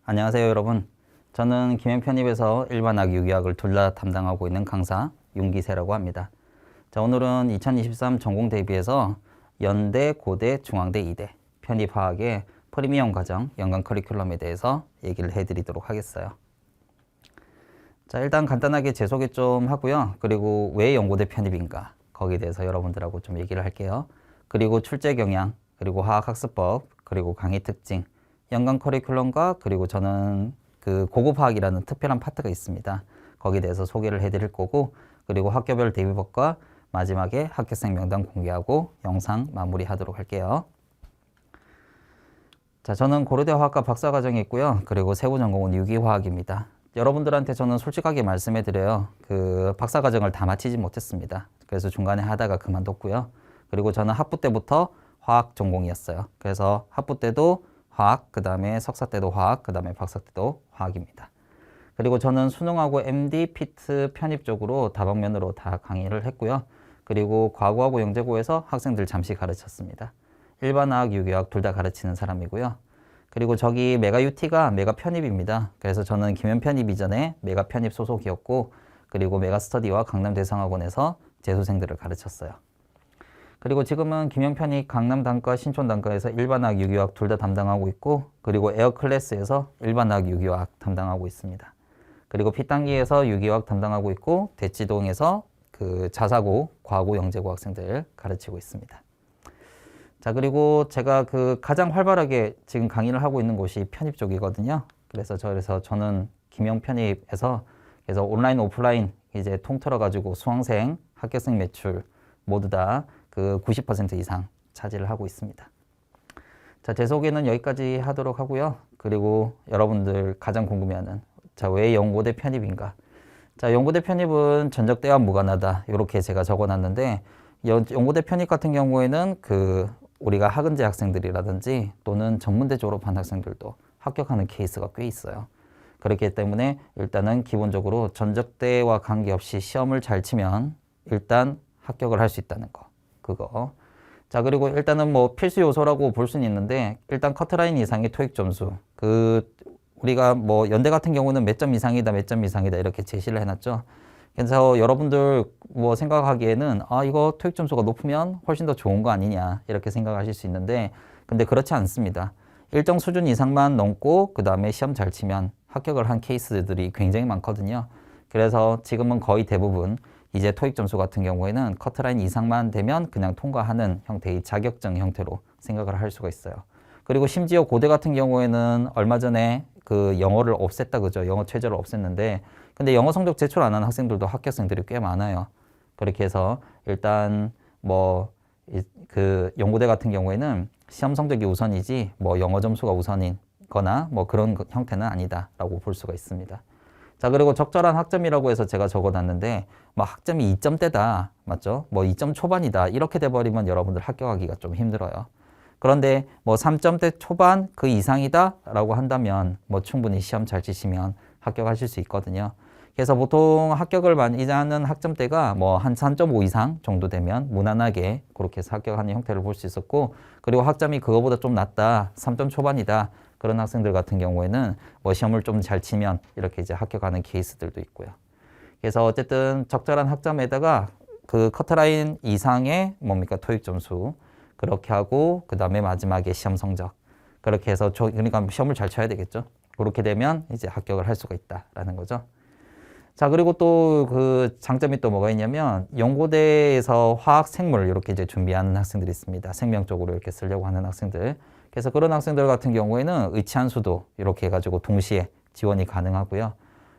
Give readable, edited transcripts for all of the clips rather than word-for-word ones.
안녕하세요, 여러분. 저는 김현편입에서 일반학, 유기학을 둘 다 담당하고 있는 강사 윤기세라고 합니다. 자, 오늘은 2023 전공 대비해서 연대, 고대, 중앙대, 이대 편입화학의 프리미엄 과정 연간 커리큘럼에 대해서 얘기를 해드리도록 하겠어요. 자, 일단 간단하게 제 소개 좀 하고요. 그리고 왜 연고대 편입인가 거기에 대해서 여러분들하고 좀 얘기를 할게요. 그리고 출제 경향, 그리고 화학학습법, 그리고 강의 특징, 연간 커리큘럼과 그리고 저는 그 고급화학이라는 특별한 파트가 있습니다. 거기에 대해서 소개를 해드릴 거고, 그리고 학교별 대비법과 마지막에 합격생 명단 공개하고 영상 마무리하도록 할게요. 자, 저는 고려대 화학과 박사과정이 있고요. 그리고 세부 전공은 유기화학입니다. 여러분들한테 저는 솔직하게 말씀해 드려요. 그 박사과정을 다 마치지 못했습니다. 그래서 중간에 하다가 그만뒀고요. 그리고 저는 학부 때부터 화학 전공이었어요. 그래서 학부 때도 화학, 그 다음에 석사 때도 화학, 그 다음에 박사 때도 화학입니다. 그리고 저는 수능하고 MD, 피트 편입 쪽으로 다방면으로 다 강의를 했고요. 그리고 과구하고 영재고에서 학생들 잠시 가르쳤습니다. 일반화학, 유기화학 둘 다 가르치는 사람이고요. 그리고 저기 메가UT가 메가편입입니다. 그래서 저는 김현편입 이전에 메가편입 소속이었고, 그리고 메가스터디와 강남대상학원에서 재수생들을 가르쳤어요. 그리고 지금은 김영편이 강남단과 신촌단과에서 일반화학, 유기화학 둘 다 담당하고 있고, 그리고 에어클래스에서 일반화학, 유기화학 담당하고 있습니다. 그리고 P단기에서 유기화학 담당하고 있고, 대치동에서 그 자사고, 과고, 영재고 학생들 가르치고 있습니다. 자, 그리고 제가 그 가장 활발하게 지금 강의를 하고 있는 곳이 편입 쪽이거든요. 그래서 저는 김영편입에서 그래서 온라인, 오프라인 이제 통틀어 가지고 수강생, 합격생 매출 모두 다 그 90% 이상 차지를 하고 있습니다. 자, 제 소개는 여기까지 하도록 하고요. 그리고 여러분들 가장 궁금해하는 자, 왜 연고대 편입인가? 자, 연고대 편입은 전적대와 무관하다. 이렇게 제가 적어놨는데 연고대 편입 같은 경우에는 그 우리가 학은제 학생들이라든지 또는 전문대 졸업한 학생들도 합격하는 케이스가 꽤 있어요. 그렇기 때문에 일단은 기본적으로 전적대와 관계없이 시험을 잘 치면 일단 합격을 할 수 있다는 거. 그거. 자, 그리고 일단은 뭐 필수 요소라고 볼 수는 있는데 일단 커트라인 이상의 토익 점수. 우리가 뭐 연대 같은 경우는 몇 점 이상이다, 몇 점 이상이다 이렇게 제시를 해놨죠. 그래서 여러분들 뭐 생각하기에는 이거 토익 점수가 높으면 훨씬 더 좋은 거 아니냐 이렇게 생각하실 수 있는데 근데 그렇지 않습니다. 일정 수준 이상만 넘고 그 다음에 시험 잘 치면 합격을 한 케이스들이 굉장히 많거든요. 그래서 지금은 거의 대부분 이제 토익 점수 같은 경우에는 커트라인 이상만 되면 그냥 통과하는 형태의 자격증 형태로 생각을 할 수가 있어요. 그리고 심지어 고대 같은 경우에는 얼마 전에 그 영어를 없앴다 그죠? 영어 최저를 없앴는데 근데 영어 성적 제출 안 하는 학생들도 합격생들이 꽤 많아요. 그렇게 해서 일단 뭐 그 연고대 같은 경우에는 시험 성적이 우선이지 뭐 영어 점수가 우선인 거나 뭐 그런 형태는 아니다라고 볼 수가 있습니다. 자, 그리고 적절한 학점이라고 해서 제가 적어놨는데 뭐 학점이 2점대다 맞죠? 뭐 2점 초반이다 이렇게 돼버리면 여러분들 합격하기가 좀 힘들어요. 그런데 뭐 3점대 초반 그 이상이다 라고 한다면 뭐 충분히 시험 잘 치시면 합격하실 수 있거든요. 그래서 보통 합격을 많이 하는 학점대가 뭐 한 3.5 이상 정도 되면 무난하게 그렇게 해서 합격하는 형태를 볼 수 있었고, 그리고 학점이 그거보다 좀 낮다, 3점 초반이다 그런 학생들 같은 경우에는 뭐 시험을 좀 잘 치면 이렇게 이제 합격하는 케이스들도 있고요. 그래서 어쨌든 적절한 학점에다가 그 커트라인 이상의 뭡니까 토익 점수 그렇게 하고 그 다음에 마지막에 시험 성적 그렇게 해서 그러니까 시험을 잘 쳐야 되겠죠. 그렇게 되면 이제 합격을 할 수가 있다라는 거죠. 자, 그리고 또 그 장점이 또 뭐가 있냐면 연고대에서 화학 생물 이렇게 이제 준비하는 학생들이 있습니다. 생명 쪽으로 이렇게 쓰려고 하는 학생들. 그래서 그런 학생들 같은 경우에는 의치한 수도 이렇게 해가지고 동시에 지원이 가능하고요.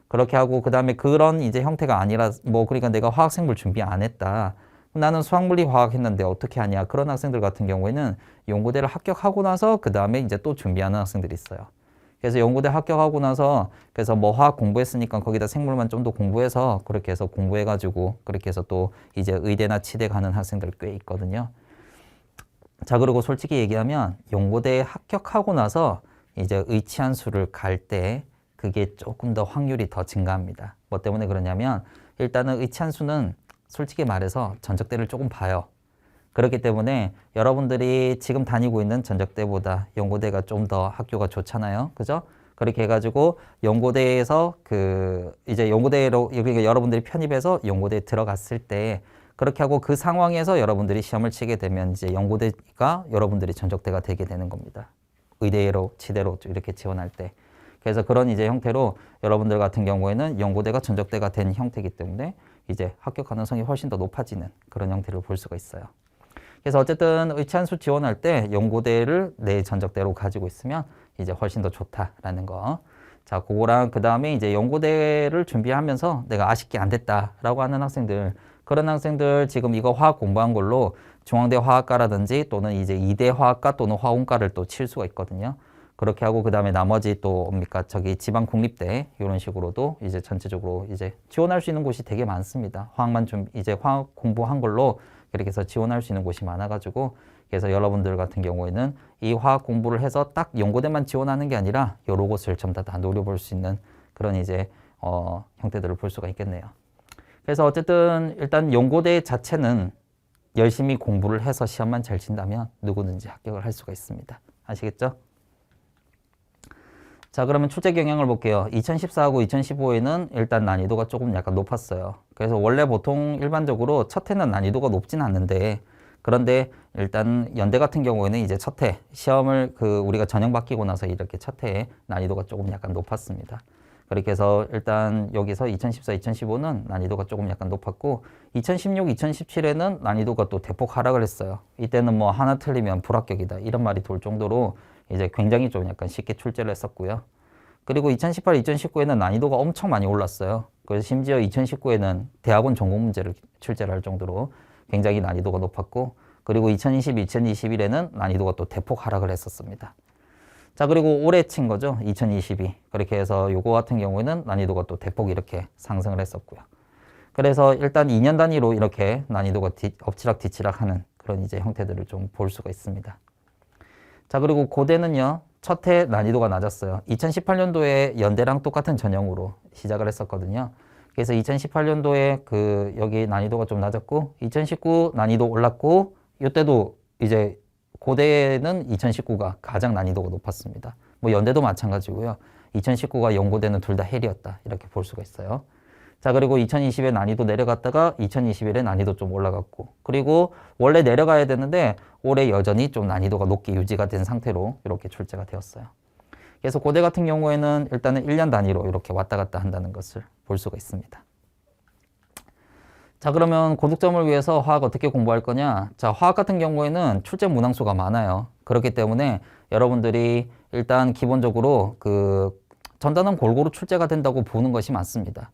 그렇게 하고 그 다음에 그런 이제 형태가 아니라 뭐 그러니까 내가 화학 생물 준비 안 했다. 나는 수학물리 화학 했는데 어떻게 하냐. 그런 학생들 같은 경우에는 연고대를 합격하고 나서 그 다음에 이제 또 준비하는 학생들이 있어요. 그래서 연고대 합격하고 나서 그래서 뭐 화학 공부했으니까 거기다 생물만 좀 더 공부해서 그렇게 해서 공부해가지고 그렇게 해서 또 이제 의대나 치대 가는 학생들 꽤 있거든요. 자, 그리고 솔직히 얘기하면 연고대에 합격하고 나서 이제 의치한 수를 갈 때 그게 조금 더 확률이 더 증가합니다. 뭐 때문에 그러냐면 일단은 의치한 수는 솔직히 말해서 전적대를 조금 봐요. 그렇기 때문에 여러분들이 지금 다니고 있는 전적대보다 연고대가 좀 더 학교가 좋잖아요. 그죠? 그렇게 해가지고 연고대에서 그 이제 연고대로 그러니까 여러분들이 편입해서 연고대에 들어갔을 때 그렇게 하고 그 상황에서 여러분들이 시험을 치게 되면 이제 연고대가 여러분들이 전적대가 되게 되는 겁니다. 의대로 치대로 이렇게 지원할 때. 그래서 그런 이제 형태로 여러분들 같은 경우에는 연고대가 전적대가 된 형태이기 때문에 이제 합격 가능성이 훨씬 더 높아지는 그런 형태를 볼 수가 있어요. 그래서 어쨌든 의치한수 지원할 때 연고대를 내 전적대로 가지고 있으면 이제 훨씬 더 좋다라는 거. 자, 그거랑 그 다음에 이제 연고대를 준비하면서 내가 아쉽게 안 됐다라고 하는 학생들, 그런 학생들 지금 이거 화학 공부한 걸로 중앙대 화학과라든지 또는 이제 이대 화학과 또는 화공과를 또 칠 수가 있거든요. 그렇게 하고 그 다음에 나머지 또 뭡니까 저기 지방 국립대 이런 식으로도 이제 전체적으로 이제 지원할 수 있는 곳이 되게 많습니다. 화학만 좀 이제 화학 공부한 걸로 이렇게 해서 지원할 수 있는 곳이 많아가지고 그래서 여러분들 같은 경우에는 이 화학 공부를 해서 딱 연고대만 지원하는 게 아니라 여러 곳을 전부 다 노려볼 수 있는 그런 이제 형태들을 볼 수가 있겠네요. 그래서 어쨌든 일단 연고대 자체는 열심히 공부를 해서 시험만 잘 친다면 누구든지 합격을 할 수가 있습니다. 아시겠죠? 자, 그러면 출제 경향을 볼게요. 2014하고 2015에는 일단 난이도가 조금 약간 높았어요. 그래서 원래 보통 일반적으로 첫 해는 난이도가 높진 않는데 그런데 일단 연대 같은 경우에는 이제 첫 해 시험을 우리가 전형 바뀌고 나서 이렇게 첫 해에 난이도가 조금 약간 높았습니다. 그렇게 해서 일단 여기서 2014, 2015는 난이도가 조금 약간 높았고 2016, 2017에는 난이도가 또 대폭 하락을 했어요. 이때는 뭐 하나 틀리면 불합격이다 이런 말이 돌 정도로 이제 굉장히 좀 약간 쉽게 출제를 했었고요. 그리고 2018, 2019에는 난이도가 엄청 많이 올랐어요. 그래서 심지어 2019에는 대학원 전공 문제를 출제를 할 정도로 굉장히 난이도가 높았고 그리고 2020, 2021에는 난이도가 또 대폭 하락을 했었습니다. 자, 그리고 올해 친 거죠. 2022. 그렇게 해서 요거 같은 경우에는 난이도가 또 대폭 이렇게 상승을 했었고요. 그래서 일단 2년 단위로 이렇게 난이도가 엎치락 뒤치락 하는 그런 이제 형태들을 좀 볼 수가 있습니다. 자, 그리고 고대는요. 첫 해 난이도가 낮았어요. 2018년도에 연대랑 똑같은 전형으로 시작을 했었거든요. 그래서 2018년도에 여기 난이도가 좀 낮았고 2019 난이도 올랐고 이때도 이제 고대는 2019가 가장 난이도가 높았습니다. 뭐 연대도 마찬가지고요. 2019가 연고대는 둘 다 헬이었다. 이렇게 볼 수가 있어요. 자, 그리고 2020에 난이도 내려갔다가 2021에 난이도 좀 올라갔고 그리고 원래 내려가야 되는데 올해 여전히 좀 난이도가 높게 유지가 된 상태로 이렇게 출제가 되었어요. 그래서 고대 같은 경우에는 일단은 1년 단위로 이렇게 왔다 갔다 한다는 것을 볼 수가 있습니다. 자, 그러면 고득점을 위해서 화학 어떻게 공부할 거냐? 자, 화학 같은 경우에는 출제 문항수가 많아요. 그렇기 때문에 여러분들이 일단 기본적으로 전단은 골고루 출제가 된다고 보는 것이 맞습니다.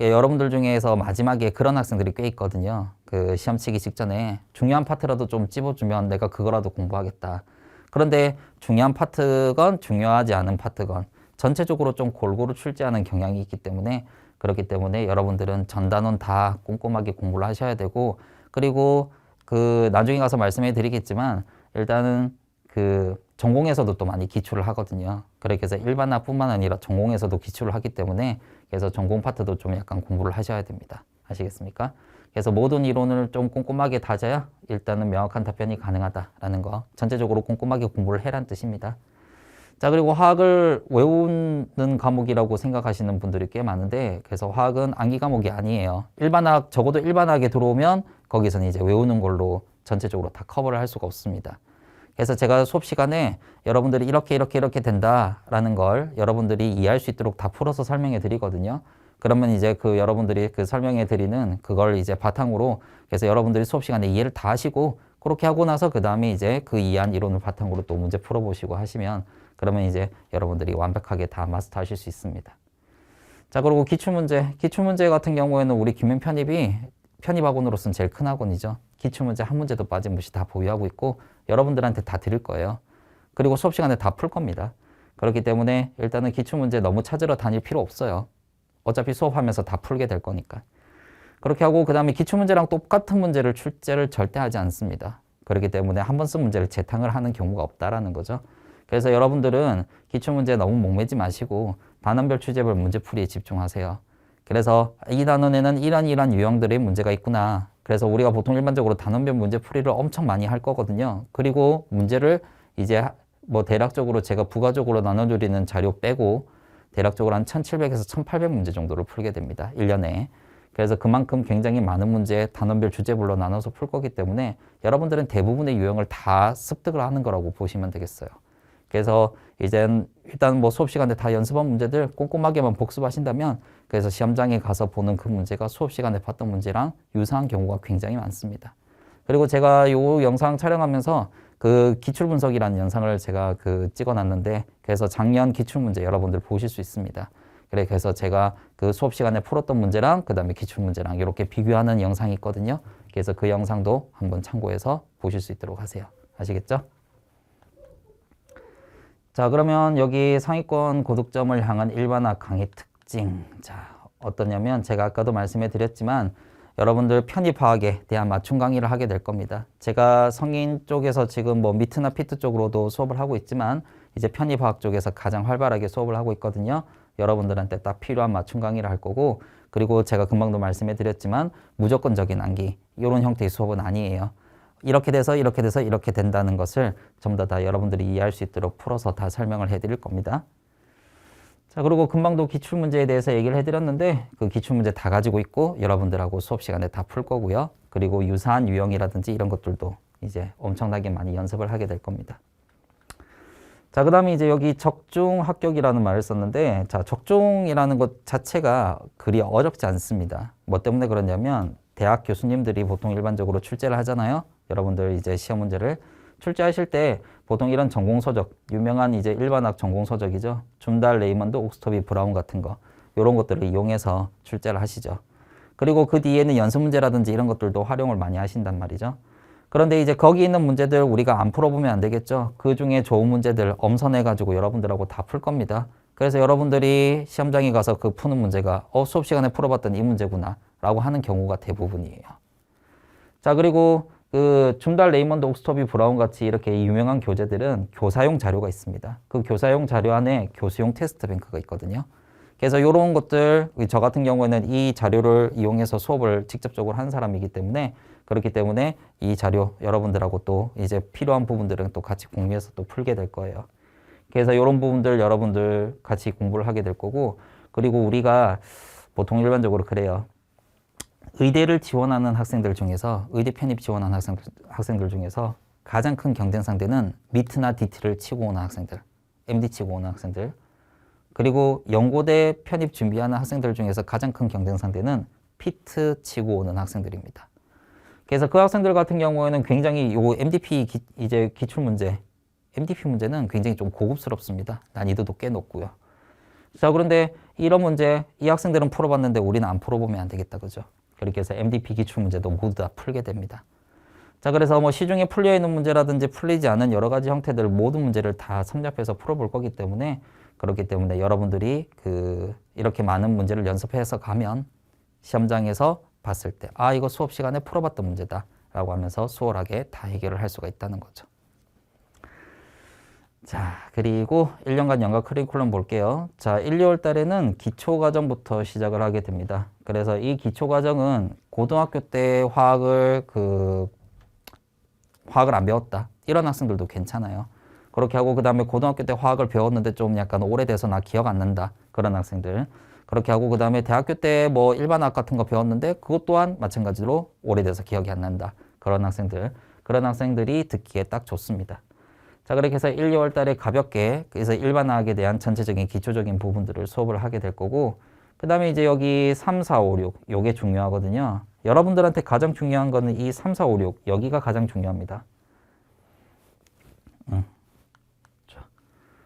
예, 여러분들 중에서 마지막에 그런 학생들이 꽤 있거든요. 시험 치기 직전에 중요한 파트라도 좀 찝어주면 내가 그거라도 공부하겠다. 그런데 중요한 파트건 중요하지 않은 파트건 전체적으로 좀 골고루 출제하는 경향이 있기 때문에 그렇기 때문에 여러분들은 전단원 다 꼼꼼하게 공부를 하셔야 되고 그리고 나중에 가서 말씀해 드리겠지만 일단은 전공에서도 또 많이 기출을 하거든요. 그렇게 해서 일반화뿐만 아니라 전공에서도 기출을 하기 때문에 그래서 전공 파트도 좀 약간 공부를 하셔야 됩니다. 아시겠습니까? 그래서 모든 이론을 좀 꼼꼼하게 다져야 일단은 명확한 답변이 가능하다라는 거 전체적으로 꼼꼼하게 공부를 해란 뜻입니다. 자, 그리고 화학을 외우는 과목이라고 생각하시는 분들이 꽤 많은데 그래서 화학은 암기 과목이 아니에요. 일반학 적어도 일반학에 들어오면 거기서는 이제 외우는 걸로 전체적으로 다 커버를 할 수가 없습니다. 그래서 제가 수업 시간에 여러분들이 이렇게 된다라는 걸 여러분들이 이해할 수 있도록 다 풀어서 설명해 드리거든요. 그러면 이제 여러분들이 설명해 드리는 그걸 이제 바탕으로 그래서 여러분들이 수업 시간에 이해를 다 하시고 그렇게 하고 나서 그 다음에 이제 이해한 이론을 바탕으로 또 문제 풀어보시고 하시면 그러면 이제 여러분들이 완벽하게 다 마스터 하실 수 있습니다. 자, 그리고 기출문제 같은 경우에는 우리 김현 편입학원으로서는 제일 큰 학원이죠. 기출문제 한 문제도 빠짐없이 다 보유하고 있고 여러분들한테 다 드릴 거예요. 그리고 수업 시간에 다 풀 겁니다. 그렇기 때문에 일단은 기출문제 너무 찾으러 다닐 필요 없어요. 어차피 수업하면서 다 풀게 될 거니까. 그렇게 하고 그 다음에 기출문제랑 똑같은 문제를 출제를 절대 하지 않습니다. 그렇기 때문에 한 번 쓴 문제를 재탕을 하는 경우가 없다라는 거죠. 그래서 여러분들은 기출문제에 너무 목매지 마시고 단원별 출제별 문제풀이에 집중하세요. 그래서 이 단원에는 이런 유형들의 문제가 있구나. 그래서 우리가 보통 일반적으로 단원별 문제풀이를 엄청 많이 할 거거든요. 그리고 문제를 이제 뭐 대략적으로 제가 부가적으로 나눠드리는 자료 빼고 대략적으로 한 1700에서 1800 문제 정도를 풀게 됩니다. 1년에. 그래서 그만큼 굉장히 많은 문제 단원별 주제별로 나눠서 풀 거기 때문에 여러분들은 대부분의 유형을 다 습득을 하는 거라고 보시면 되겠어요. 그래서 이젠 일단 뭐 수업 시간에 다 연습한 문제들 꼼꼼하게만 복습하신다면 그래서 시험장에 가서 보는 그 문제가 수업 시간에 봤던 문제랑 유사한 경우가 굉장히 많습니다. 그리고 제가 요 영상 촬영하면서 그 기출분석이라는 영상을 제가 찍어놨는데 그래서 작년 기출문제 여러분들 보실 수 있습니다. 그래서 제가 그 수업 시간에 풀었던 문제랑 그 다음에 기출문제랑 이렇게 비교하는 영상이 있거든요. 그래서 그 영상도 한번 참고해서 보실 수 있도록 하세요. 아시겠죠? 자, 그러면 여기 상위권 고득점을 향한 일반화 강의 특징. 자, 어떠냐면 제가 아까도 말씀해 드렸지만 여러분들 편입화학에 대한 맞춤 강의를 하게 될 겁니다. 제가 성인 쪽에서 지금 뭐 미트나 피트 쪽으로도 수업을 하고 있지만 이제 편입화학 쪽에서 가장 활발하게 수업을 하고 있거든요. 여러분들한테 딱 필요한 맞춤 강의를 할 거고 그리고 제가 금방도 말씀해 드렸지만 무조건적인 암기 이런 형태의 수업은 아니에요. 이렇게 돼서 이렇게 된다는 것을 전부 다 여러분들이 이해할 수 있도록 풀어서 다 설명을 해드릴 겁니다. 자, 그리고 금방도 기출문제에 대해서 얘기를 해드렸는데 그 기출문제 다 가지고 있고 여러분들하고 수업 시간에 다 풀 거고요. 그리고 유사한 유형이라든지 이런 것들도 이제 엄청나게 많이 연습을 하게 될 겁니다. 자, 그 다음에 이제 여기 적중 합격이라는 말을 썼는데 자, 적중이라는 것 자체가 그리 어렵지 않습니다. 뭐 때문에 그러냐면 대학 교수님들이 보통 일반적으로 출제를 하잖아요. 여러분들 이제 시험 문제를 출제하실 때 보통 이런 전공서적, 유명한 이제 일반학 전공서적이죠. 줌달, 레이먼드, 옥스토비, 브라운 같은 거 이런 것들을 이용해서 출제를 하시죠. 그리고 그 뒤에는 연습 문제라든지 이런 것들도 활용을 많이 하신단 말이죠. 그런데 이제 거기 있는 문제들 우리가 안 풀어보면 안 되겠죠. 그 중에 좋은 문제들 엄선해가지고 여러분들하고 다 풀 겁니다. 그래서 여러분들이 시험장에 가서 그 푸는 문제가 수업 시간에 풀어봤던 이 문제구나 라고 하는 경우가 대부분이에요. 자, 그리고 그 줌달, 레이먼드, 옥스토비, 브라운 같이 이렇게 유명한 교재들은 교사용 자료가 있습니다. 그 교사용 자료 안에 교수용 테스트 뱅크가 있거든요. 그래서 이런 것들, 저 같은 경우에는 이 자료를 이용해서 수업을 직접적으로 한 사람이기 때문에 그렇기 때문에 이 자료 여러분들하고 또 이제 필요한 부분들은 또 같이 공유해서 또 풀게 될 거예요. 그래서 이런 부분들 여러분들 같이 공부를 하게 될 거고 그리고 우리가 보통 일반적으로 그래요. 의대를 지원하는 학생들 중에서 의대 편입 지원하는 학생들 중에서 가장 큰 경쟁 상대는 미트나 DT를 치고 오는 학생들, MD 치고 오는 학생들 그리고 연고대 편입 준비하는 학생들 중에서 가장 큰 경쟁 상대는 피트 치고 오는 학생들입니다. 그래서 그 학생들 같은 경우에는 굉장히 요 MDP 이제 기출 문제, MDP 문제는 굉장히 좀 고급스럽습니다. 난이도도 꽤 높고요. 자, 그런데 이런 문제 이 학생들은 풀어봤는데 우리는 안 풀어보면 안 되겠다, 그죠? 그렇게 해서 MDP 기출 문제도 모두 다 풀게 됩니다. 자, 그래서 뭐 시중에 풀려 있는 문제라든지 풀리지 않은 여러 가지 형태들 모든 문제를 다 섭렵해서 풀어볼 거기 때문에 그렇기 때문에 여러분들이 이렇게 많은 문제를 연습해서 가면 시험장에서 봤을 때 이거 수업 시간에 풀어봤던 문제다 라고 하면서 수월하게 다 해결을 할 수가 있다는 거죠. 자, 그리고 1년간 연가 커리큘럼 볼게요. 자, 1, 2월 달에는 기초과정부터 시작을 하게 됩니다. 그래서 이 기초과정은 고등학교 때 화학을 안 배웠다. 이런 학생들도 괜찮아요. 그렇게 하고 그 다음에 고등학교 때 화학을 배웠는데 좀 약간 오래돼서 나 기억 안 난다. 그런 학생들. 그렇게 하고 그 다음에 대학교 때 뭐 일반학 같은 거 배웠는데 그것 또한 마찬가지로 오래돼서 기억이 안 난다. 그런 학생들이 듣기에 딱 좋습니다. 자, 그렇게 해서 1, 2월 달에 가볍게 그래서 일반학에 대한 전체적인 기초적인 부분들을 수업을 하게 될 거고 그 다음에 이제 여기 3, 4, 5, 6 요게 중요하거든요. 여러분들한테 가장 중요한 거는 이 3, 4, 5, 6 여기가 가장 중요합니다.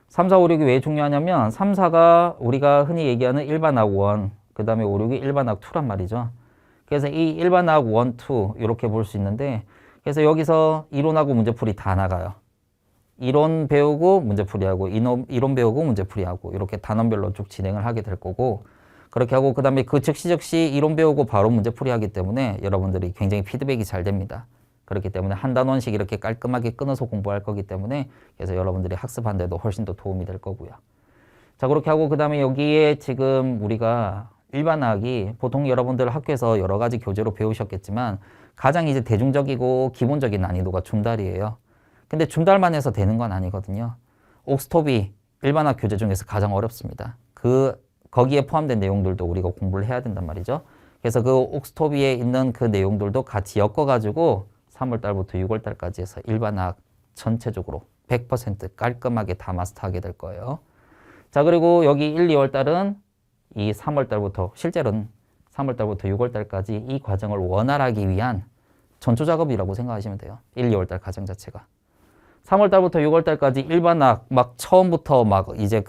3, 4, 5, 6이 왜 중요하냐면 3, 4가 우리가 흔히 얘기하는 일반학 1, 그 다음에 5, 6이 일반학 2란 말이죠. 그래서 이 일반학 1, 2 이렇게 볼 수 있는데 그래서 여기서 이론하고 문제풀이 다 나가요. 이론 배우고 문제풀이하고 이론 배우고 문제풀이하고 이렇게 단원별로 쭉 진행을 하게 될 거고 그렇게 하고 그 다음에 그 즉시 이론 배우고 바로 문제풀이하기 때문에 여러분들이 굉장히 피드백이 잘 됩니다. 그렇기 때문에 한 단원씩 이렇게 깔끔하게 끊어서 공부할 거기 때문에 그래서 여러분들이 학습하는 데도 훨씬 더 도움이 될 거고요. 자, 그렇게 하고 그 다음에 여기에 지금 우리가 일반학이 보통 여러분들 학교에서 여러 가지 교재로 배우셨겠지만 가장 이제 대중적이고 기본적인 난이도가 줌달이에요. 근데 줌달만 해서 되는 건 아니거든요. 옥스토비 일반학 교재 중에서 가장 어렵습니다. 거기에 포함된 내용들도 우리가 공부를 해야 된단 말이죠. 그래서 그 옥스토비에 있는 그 내용들도 같이 엮어가지고 3월달부터 6월달까지 해서 일반학 전체적으로 100% 깔끔하게 다 마스터하게 될 거예요. 자, 그리고 여기 1, 2월달은 이 3월달부터, 실제로는 3월달부터 6월달까지 이 과정을 원활하기 위한 전초 작업이라고 생각하시면 돼요. 1, 2월달 과정 자체가. 3월달부터 6월달까지 일반학 막 처음부터 막 이제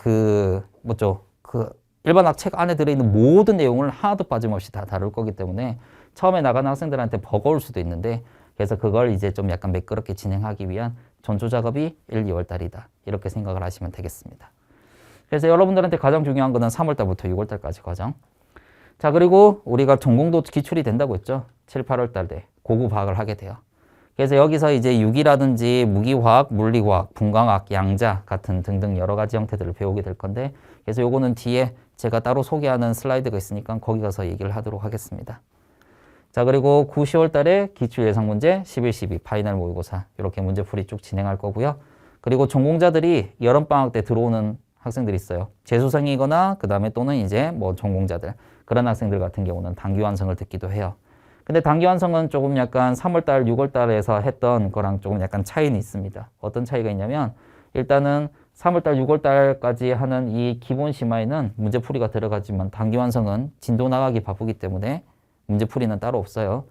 일반학 책 안에 들어있는 모든 내용을 하나도 빠짐없이 다 다룰 거기 때문에 처음에 나가는 학생들한테 버거울 수도 있는데, 그래서 그걸 이제 좀 약간 매끄럽게 진행하기 위한 전초 작업이 1, 2월달이다. 이렇게 생각을 하시면 되겠습니다. 그래서 여러분들한테 가장 중요한 거는 3월달부터 6월달까지 과정. 자, 그리고 우리가 전공도 기출이 된다고 했죠. 7, 8월달에 고급화학을 하게 돼요. 그래서 여기서 이제 유기라든지 무기화학, 물리화학, 분광학, 양자 같은 등등 여러 가지 형태들을 배우게 될 건데, 그래서 요거는 뒤에 제가 따로 소개하는 슬라이드가 있으니까 거기 가서 얘기를 하도록 하겠습니다. 자, 그리고 9, 10월 달에 기출 예상 문제, 11, 12 파이널 모의고사 이렇게 문제풀이 쭉 진행할 거고요. 그리고 전공자들이 여름방학 때 들어오는 학생들이 있어요. 재수생이거나 그 다음에 또는 이제 뭐 전공자들, 그런 학생들 같은 경우는 단기 완성을 듣기도 해요. 근데 단기 완성은 조금 약간 3월달, 6월달에서 했던 거랑 조금 약간 차이는 있습니다. 어떤 차이가 있냐면, 일단은 3월달, 6월달까지 하는 이 기본 심화에는 문제풀이가 들어가지만 단기 완성은 진도 나가기 바쁘기 때문에 문제풀이는 따로 없어요.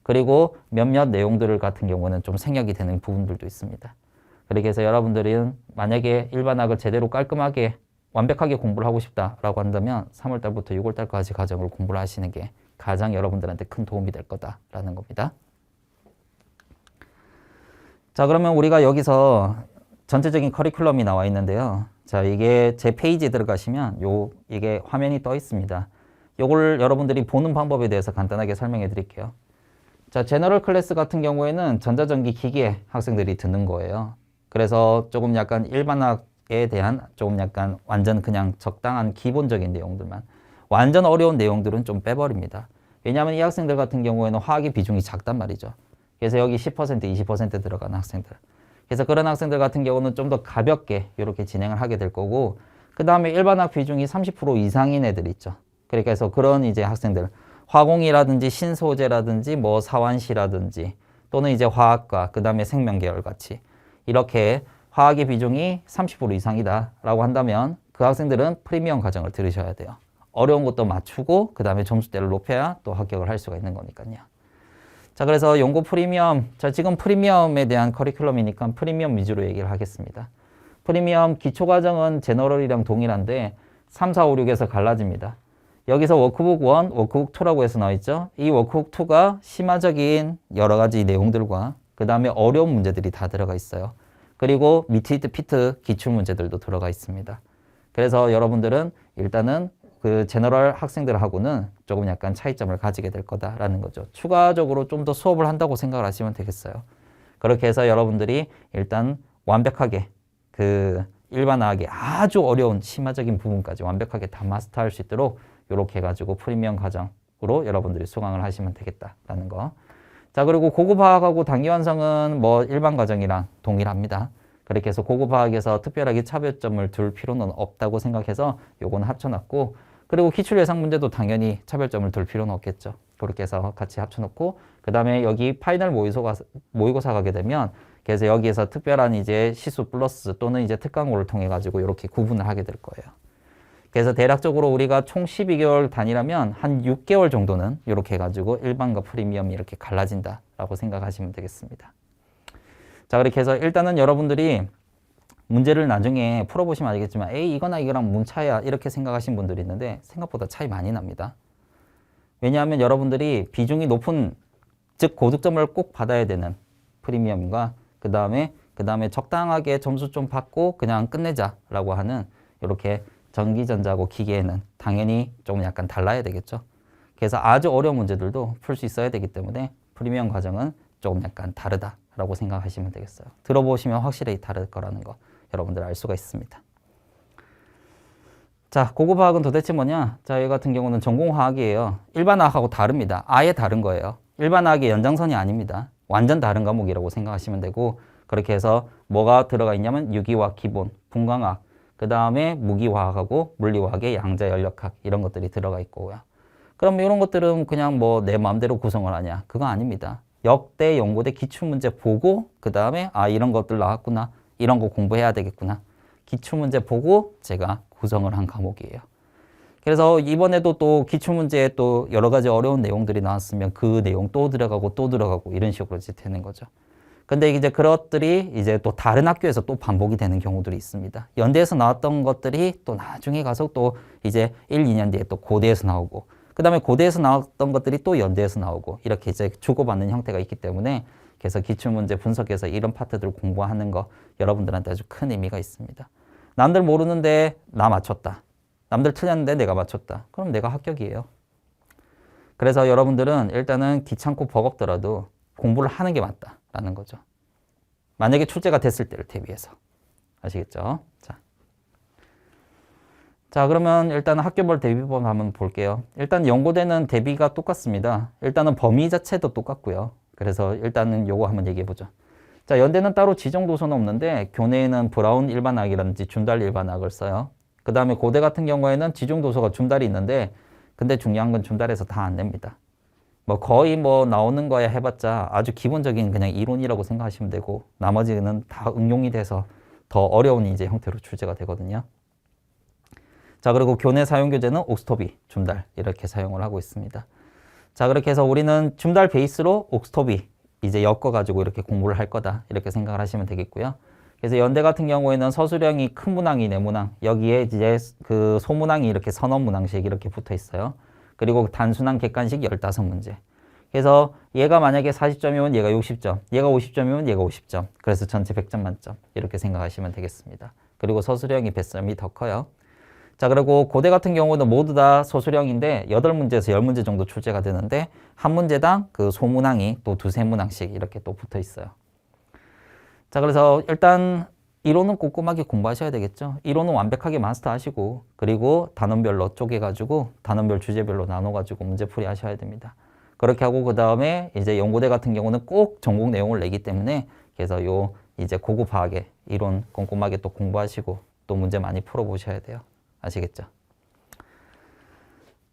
그리고 몇몇 내용들 같은 경우는 좀 생략이 되는 부분들도 있습니다. 그렇게 해서 여러분들은 만약에 일반학을 제대로 깔끔하게 완벽하게 공부를 하고 싶다라고 한다면 3월달부터 6월달까지 과정을 공부를 하시는 게 가장 여러분들한테 큰 도움이 될 거다라는 겁니다. 자, 그러면 우리가 여기서 전체적인 커리큘럼이 나와 있는데요. 자, 이게 제 페이지에 들어가시면 이게 화면이 떠 있습니다. 요걸 여러분들이 보는 방법에 대해서 간단하게 설명해 드릴게요. 자, 제너럴 클래스 같은 경우에는 전자전기 기계 학생들이 듣는 거예요. 그래서 조금 약간 일반학에 대한 조금 약간 완전 그냥 적당한 기본적인 내용들만, 완전 어려운 내용들은 좀 빼버립니다. 왜냐하면 이 학생들 같은 경우에는 화학의 비중이 작단 말이죠. 그래서 여기 10%, 20% 들어가는 학생들. 그래서 그런 학생들 같은 경우는 좀 더 가볍게 이렇게 진행을 하게 될 거고, 그 다음에 일반학 비중이 30% 이상인 애들 있죠. 그러니까 해서 그런 이제 학생들, 화공이라든지 신소재라든지 뭐 사완시라든지 또는 이제 화학과, 그 다음에 생명계열 같이 이렇게 화학의 비중이 30% 이상이다라고 한다면 그 학생들은 프리미엄 과정을 들으셔야 돼요. 어려운 것도 맞추고 그 다음에 점수대를 높여야 또 합격을 할 수가 있는 거니까요. 자, 그래서 연고 프리미엄, 자, 지금 프리미엄에 대한 커리큘럼이니까 프리미엄 위주로 얘기를 하겠습니다. 프리미엄 기초과정은 제너럴이랑 동일한데 3, 4, 5, 6에서 갈라집니다. 여기서 워크북 1, 워크북 2라고 해서 나와 있죠. 이 워크북 2가 심화적인 여러 가지 내용들과 그 다음에 어려운 문제들이 다 들어가 있어요. 그리고 미티드 피트 기출 문제들도 들어가 있습니다. 그래서 여러분들은 일단은 그 제너럴 학생들하고는 조금 약간 차이점을 가지게 될 거다라는 거죠. 추가적으로 좀 더 수업을 한다고 생각을 하시면 되겠어요. 그렇게 해서 여러분들이 일단 완벽하게 그 일반화학의 아주 어려운 심화적인 부분까지 완벽하게 다 마스터할 수 있도록 이렇게 해가지고 프리미엄 과정으로 여러분들이 수강을 하시면 되겠다라는 거. 자, 그리고 고급화학하고 단기완성은 뭐 일반 과정이랑 동일합니다. 그렇게 해서 고급화학에서 특별하게 차별점을 둘 필요는 없다고 생각해서 요거는 합쳐놨고, 그리고 기출 예상 문제도 당연히 차별점을 둘 필요는 없겠죠. 그렇게 해서 같이 합쳐놓고, 그 다음에 여기 파이널 모의고사 가게 되면, 그래서 여기에서 특별한 이제 시수 플러스 또는 이제 특강고를 통해 가지고 이렇게 구분을 하게 될 거예요. 그래서 대략적으로 우리가 총 12개월 단위라면 한 6개월 정도는 이렇게 해가지고 일반과 프리미엄이 이렇게 갈라진다라고 생각하시면 되겠습니다. 자, 그렇게 해서 일단은 여러분들이 문제를 나중에 풀어보시면 알겠지만, 에이, 이거나 이거랑 뭔 차이야 이렇게 생각하시는 분들이 있는데 생각보다 차이 많이 납니다. 왜냐하면 여러분들이 비중이 높은, 즉 고득점을 꼭 받아야 되는 프리미엄과 그 다음에 적당하게 점수 좀 받고 그냥 끝내자라고 하는 이렇게 전기전자고 기계에는 당연히 좀 약간 달라야 되겠죠. 그래서 아주 어려운 문제들도 풀 수 있어야 되기 때문에 프리미엄 과정은 조금 약간 다르다라고 생각하시면 되겠어요. 들어보시면 확실히 다를 거라는 거 여러분들 알 수가 있습니다. 자, 고급화학은 도대체 뭐냐? 자, 이 같은 경우는 전공화학이에요. 일반화학하고 다릅니다. 아예 다른 거예요. 일반화학의 연장선이 아닙니다. 완전 다른 과목이라고 생각하시면 되고, 그렇게 해서 뭐가 들어가 있냐면 유기화학 기본, 분광학, 그 다음에 무기화학하고 물리화학의 양자 연력학 이런 것들이 들어가 있고요. 그럼 이런 것들은 그냥 뭐 내 마음대로 구성을 하냐? 그거 아닙니다. 역대 연고대 기출문제 보고 그 다음에 아 이런 것들 나왔구나. 이런 거 공부해야 되겠구나. 기출문제 보고 제가 구성을 한 과목이에요. 그래서 이번에도 또 기출문제에 또 여러 가지 어려운 내용들이 나왔으면 그 내용 또 들어가고 이런 식으로 이제 되는 거죠. 근데 이제 그것들이 이제 또 다른 학교에서 또 반복이 되는 경우들이 있습니다. 연대에서 나왔던 것들이 또 나중에 가서 또 이제 1, 2년 뒤에 또 고대에서 나오고 그 다음에 고대에서 나왔던 것들이 또 연대에서 나오고 이렇게 이제 주고받는 형태가 있기 때문에 그래서 기출문제 분석해서 이런 파트들을 공부하는 거 여러분들한테 아주 큰 의미가 있습니다. 남들 모르는데 나 맞췄다. 남들 틀렸는데 내가 맞췄다. 그럼 내가 합격이에요. 그래서 여러분들은 일단은 귀찮고 버겁더라도 공부를 하는 게 맞다라는 거죠. 만약에 출제가 됐을 때를 대비해서. 아시겠죠? 자, 그러면 일단 학교별 대비법 한번 볼게요. 일단 연고대는 대비가 똑같습니다. 일단은 범위 자체도 똑같고요. 그래서 일단은 요거 한번 얘기해 보죠. 자, 연대는 따로 지정 도서는 없는데 교내에는 브라운 일반학이라든지 줌달 일반학을 써요. 그 다음에 고대 같은 경우에는 지정 도서가 줌달이 있는데 근데 중요한 건 줌달에서 다 안 냅니다. 뭐 거의 뭐 나오는 거야 해봤자 아주 기본적인 그냥 이론이라고 생각하시면 되고 나머지는 다 응용이 돼서 더 어려운 이제 형태로 출제가 되거든요. 자, 그리고 교내 사용 교재는 옥스토비, 줌달 이렇게 사용을 하고 있습니다. 자, 그렇게 해서 우리는 줌달 베이스로 옥스토비 이제 엮어가지고 이렇게 공부를 할 거다 이렇게 생각을 하시면 되겠고요. 그래서 연대 같은 경우에는 서술형이 큰 문항이 네문항, 여기에 이제 그 소문항이 이렇게 선언문항식 이렇게 붙어 있어요. 그리고 단순한 객관식 15문제. 그래서 얘가 만약에 40점이면 얘가 60점, 얘가 50점이면 얘가 50점. 그래서 전체 100점 만점 이렇게 생각하시면 되겠습니다. 그리고 서술형이 배점이 더 커요. 자, 그리고 고대 같은 경우는 모두 다 소수령인데 8문제에서 10문제 정도 출제가 되는데 한 문제당 그 소문항이 또 두세 문항씩 이렇게 또 붙어 있어요. 자, 그래서 일단 이론은 꼼꼼하게 공부하셔야 되겠죠. 이론은 완벽하게 마스터하시고 그리고 단원별로 쪼개가지고 단원별 주제별로 나눠가지고 문제풀이 하셔야 됩니다. 그렇게 하고 그 다음에 이제 연고대 같은 경우는 꼭 전공 내용을 내기 때문에 그래서 요 이제 고급화하게 이론 꼼꼼하게 또 공부하시고 또 문제 많이 풀어보셔야 돼요. 아시겠죠?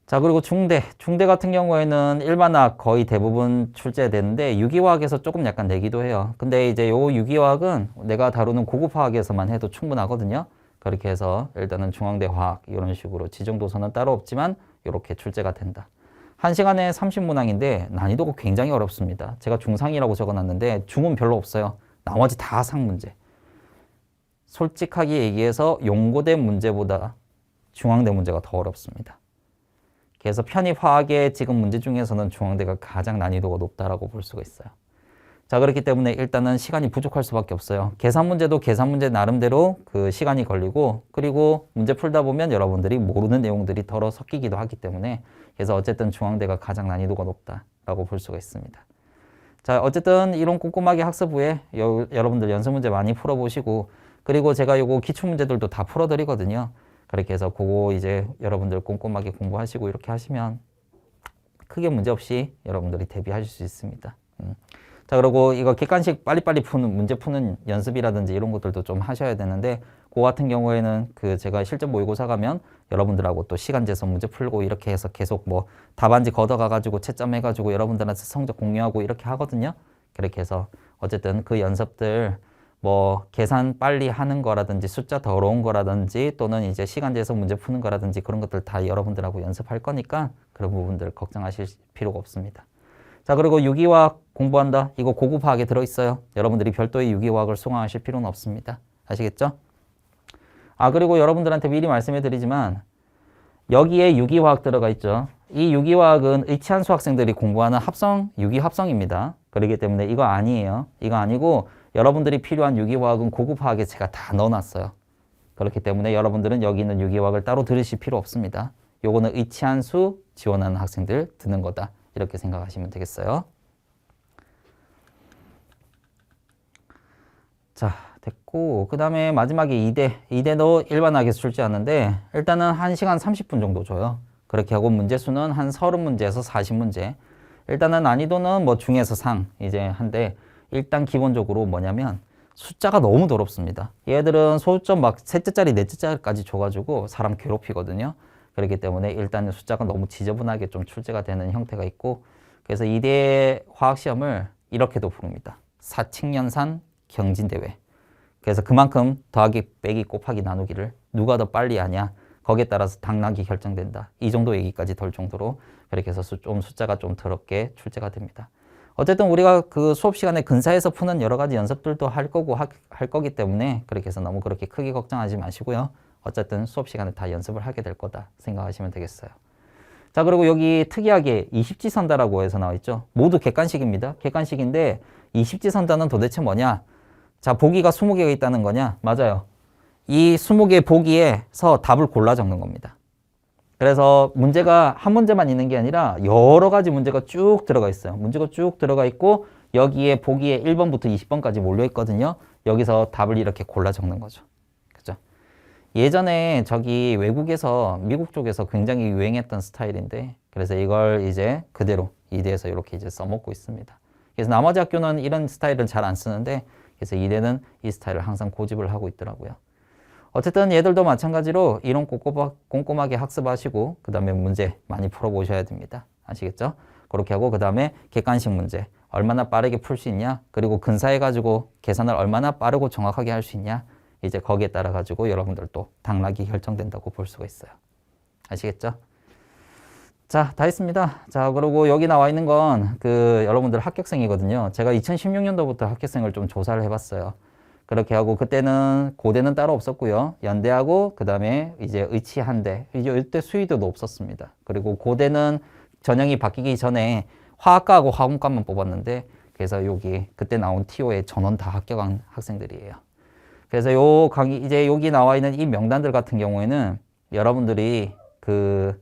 자, 그리고 중대 같은 경우에는 일반학 거의 대부분 출제되는데 유기화학에서 조금 약간 내기도 해요. 근데 이제 요 유기화학은 내가 다루는 고급화학에서만 해도 충분하거든요. 그렇게 해서 일단은 중앙대 화학 이런 식으로 지정도서는 따로 없지만 이렇게 출제가 된다. 1시간에 30문항인데 난이도가 굉장히 어렵습니다. 제가 중상이라고 적어놨는데 중은 별로 없어요. 나머지 다 상문제. 솔직하게 얘기해서 연고대 문제보다 중앙대 문제가 더 어렵습니다. 그래서 편입화학의 지금 문제 중에서는 중앙대가 가장 난이도가 높다라고 볼 수가 있어요. 자, 그렇기 때문에 일단은 시간이 부족할 수밖에 없어요. 계산 문제도 계산 문제 나름대로 그 시간이 걸리고 그리고 문제 풀다 보면 여러분들이 모르는 내용들이 덜어 섞이기도 하기 때문에 그래서 어쨌든 중앙대가 가장 난이도가 높다라고 볼 수가 있습니다. 자, 어쨌든 이론 꼼꼼하게 학습 후에 여러분들 연습 문제 많이 풀어보시고 그리고 제가 요거 기출문제들도 다 풀어드리거든요. 그렇게 해서 그거 이제 여러분들 꼼꼼하게 공부하시고 이렇게 하시면 크게 문제 없이 여러분들이 대비하실 수 있습니다. 자, 그리고 이거 객관식 빨리빨리 푸는 문제 푸는 연습이라든지 이런 것들도 좀 하셔야 되는데 그 같은 경우에는 그 제가 실전 모의고사 가면 여러분들하고 또 시간 재서 문제 풀고 이렇게 해서 계속 뭐 답안지 걷어가 가지고 채점 해 가지고 여러분들한테 성적 공유하고 이렇게 하거든요. 그렇게 해서 어쨌든 그 연습들 뭐 계산 빨리 하는 거라든지 숫자 더 어려운 거라든지 또는 이제 시간 재서 문제 푸는 거라든지 그런 것들 다 여러분들하고 연습할 거니까 그런 부분들 걱정하실 필요가 없습니다. 자, 그리고 유기화학 공부한다. 이거 고급화학에 들어있어요. 여러분들이 별도의 유기화학을 수강하실 필요는 없습니다. 아시겠죠? 아, 그리고 여러분들한테 미리 말씀해 드리지만 여기에 유기화학 들어가 있죠. 이 유기화학은 의치한수 학생들이 공부하는 합성, 유기합성입니다. 그렇기 때문에 이거 아니에요. 이거 아니고 여러분들이 필요한 유기화학은 고급화학에 제가 다 넣어놨어요. 그렇기 때문에 여러분들은 여기 있는 유기화학을 따로 들으실 필요 없습니다. 요거는 의치한수 지원하는 학생들 드는 거다. 이렇게 생각하시면 되겠어요. 자, 됐고 그 다음에 마지막에 2대도 일반학에서 출제하는데 일단은 1시간 30분 정도 줘요. 그렇게 하고 문제수는 한 30문제에서 40문제. 일단은 난이도는 뭐 중에서 상 이제 한데 일단 기본적으로 뭐냐면 숫자가 너무 더럽습니다. 얘들은 소수점 막 셋째짜리, 넷째짜리까지 줘가지고 사람 괴롭히거든요. 그렇기 때문에 일단은 숫자가 너무 지저분하게 좀 출제가 되는 형태가 있고, 그래서 이대 화학시험을 이렇게도 부릅니다. 사칙연산 경진대회. 그래서 그만큼 더하기, 빼기, 곱하기, 나누기를 누가 더 빨리 하냐, 거기에 따라서 당락이 결정된다. 이 정도 얘기까지 덜 정도로 그렇게 해서 좀 숫자가 좀 더럽게 출제가 됩니다. 어쨌든 우리가 그 수업 시간에 근사해서 푸는 여러 가지 연습들도 할 거기 때문에 그렇게 해서 너무 그렇게 크게 걱정하지 마시고요. 어쨌든 수업 시간에 다 연습을 하게 될 거다 생각하시면 되겠어요. 자, 그리고 여기 특이하게 20지선다라고 해서 나와 있죠. 모두 객관식입니다. 객관식인데 20지선다는 도대체 뭐냐? 자, 보기가 20개가 있다는 거냐? 맞아요. 이 20개 보기에서 답을 골라 적는 겁니다. 그래서 문제가 한 문제만 있는 게 아니라 여러 가지 문제가 쭉 들어가 있어요. 문제가 쭉 들어가 있고 여기에 보기에 1번부터 20번까지 몰려 있거든요. 여기서 답을 이렇게 골라 적는 거죠. 그죠? 예전에 저기 외국에서 미국 쪽에서 굉장히 유행했던 스타일인데, 그래서 이걸 이제 그대로 이대에서 이렇게 이제 써먹고 있습니다. 그래서 나머지 학교는 이런 스타일은 잘 안 쓰는데, 그래서 이대는 이 스타일을 항상 고집을 하고 있더라고요. 어쨌든 얘들도 마찬가지로 이론 꼼꼼하게 학습하시고 그 다음에 문제 많이 풀어보셔야 됩니다. 아시겠죠? 그렇게 하고 그 다음에 객관식 문제 얼마나 빠르게 풀 수 있냐, 그리고 근사해가지고 계산을 얼마나 빠르고 정확하게 할 수 있냐, 이제 거기에 따라 가지고 여러분들 또 당락이 결정된다고 볼 수가 있어요. 아시겠죠? 자, 다 했습니다. 자, 그리고 여기 나와 있는 건 그 여러분들 합격생이거든요. 제가 2016년도부터 합격생을 좀 조사를 해봤어요. 그렇게 하고 그때는 고대는 따로 없었고요. 연대하고 그 다음에 이제 의치한대, 이제 이때 수의대도 없었습니다. 그리고 고대는 전형이 바뀌기 전에 화학과하고 화공과만 뽑았는데, 그래서 여기 그때 나온 TO에 전원 다 합격한 학생들이에요. 그래서 요 강의 이제 여기 나와 있는 이 명단들 같은 경우에는 여러분들이 그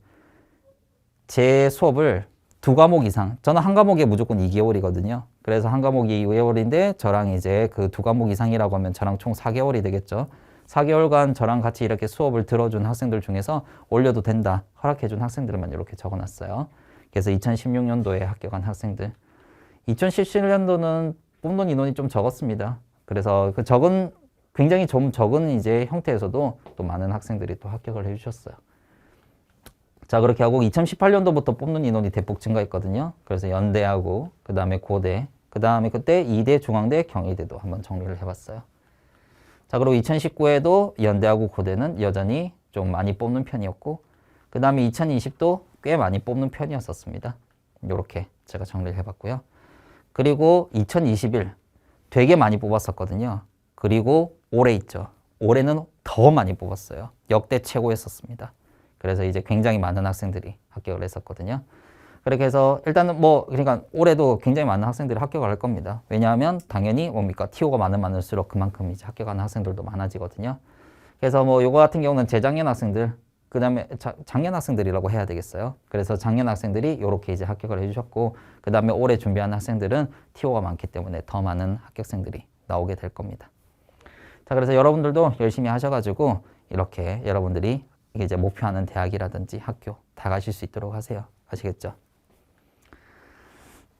제 수업을 2과목 이상, 저는 한 과목에 무조건 2개월이거든요. 그래서 한 과목이 2개월인데 저랑 이제 그 2과목 이상이라고 하면 저랑 총 4개월이 되겠죠. 4개월간 저랑 같이 이렇게 수업을 들어준 학생들 중에서 올려도 된다 허락해준 학생들만 이렇게 적어놨어요. 그래서 2016년도에 합격한 학생들, 2017년도는 뽑는 인원이 좀 적었습니다. 그래서 그 굉장히 좀 적은 이제 형태에서도 또 많은 학생들이 또 합격을 해주셨어요. 자, 그렇게 하고 2018년도부터 뽑는 인원이 대폭 증가했거든요. 그래서 연대하고 그 다음에 고대, 그 다음에 그때 이대, 중앙대, 경희대도 한번 정리를 해봤어요. 자, 그리고 2019에도 연대하고 고대는 여전히 좀 많이 뽑는 편이었고, 그 다음에 2020도 꽤 많이 뽑는 편이었었습니다. 이렇게 제가 정리를 해봤고요. 그리고 2021 되게 많이 뽑았었거든요. 그리고 올해 있죠. 올해는 더 많이 뽑았어요. 역대 최고였었습니다. 그래서 이제 굉장히 많은 학생들이 합격을 했었거든요. 그렇게 해서 일단은 그러니까 올해도 굉장히 많은 학생들이 합격을 할 겁니다. 왜냐하면 당연히 뭡니까? TO가 많을수록 그만큼 이제 합격하는 학생들도 많아지거든요. 그래서 요거 같은 경우는 재작년 학생들, 그 다음에 작년 학생들이라고 해야 되겠어요. 그래서 작년 학생들이 이렇게 이제 합격을 해주셨고, 그 다음에 올해 준비하는 학생들은 TO가 많기 때문에 더 많은 합격생들이 나오게 될 겁니다. 자, 그래서 여러분들도 열심히 하셔가지고 이렇게 여러분들이 이게 이제 목표하는 대학이라든지 학교 다 가실 수 있도록 하세요. 아시겠죠?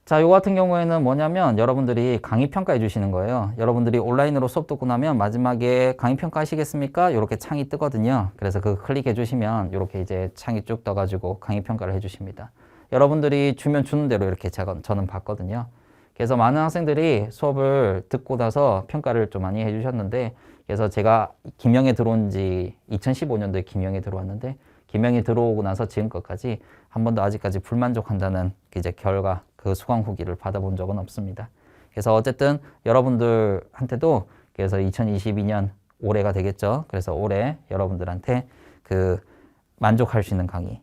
자, 요 같은 경우에는 뭐냐면 여러분들이 강의 평가해 주시는 거예요. 여러분들이 온라인으로 수업 듣고 나면 마지막에 강의 평가 하시겠습니까? 이렇게 창이 뜨거든요. 그래서 그 클릭해 주시면 이렇게 이제 창이 쭉 떠가지고 강의 평가를 해 주십니다. 여러분들이 주면 주는 대로 이렇게 저는 봤거든요. 그래서 많은 학생들이 수업을 듣고 나서 평가를 좀 많이 해주셨는데, 그래서 제가 김영에 들어온 지 2015년도에 김영에 들어왔는데, 김영에 들어오고 나서 지금까지 한 번도 아직까지 불만족한다는 이제 결과, 그 수강 후기를 받아본 적은 없습니다. 그래서 어쨌든 여러분들한테도 그래서 2022년 올해가 되겠죠. 그래서 올해 여러분들한테 그 만족할 수 있는 강의,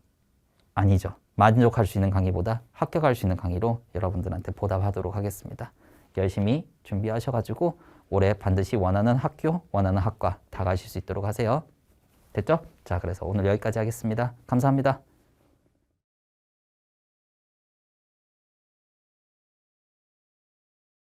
아니죠. 만족할 수 있는 강의보다 합격할 수 있는 강의로 여러분들한테 보답하도록 하겠습니다. 열심히 준비하셔가지고 올해 반드시 원하는 학교, 원하는 학과 다 가실 수 있도록 하세요. 됐죠? 자, 그래서 오늘 여기까지 하겠습니다. 감사합니다.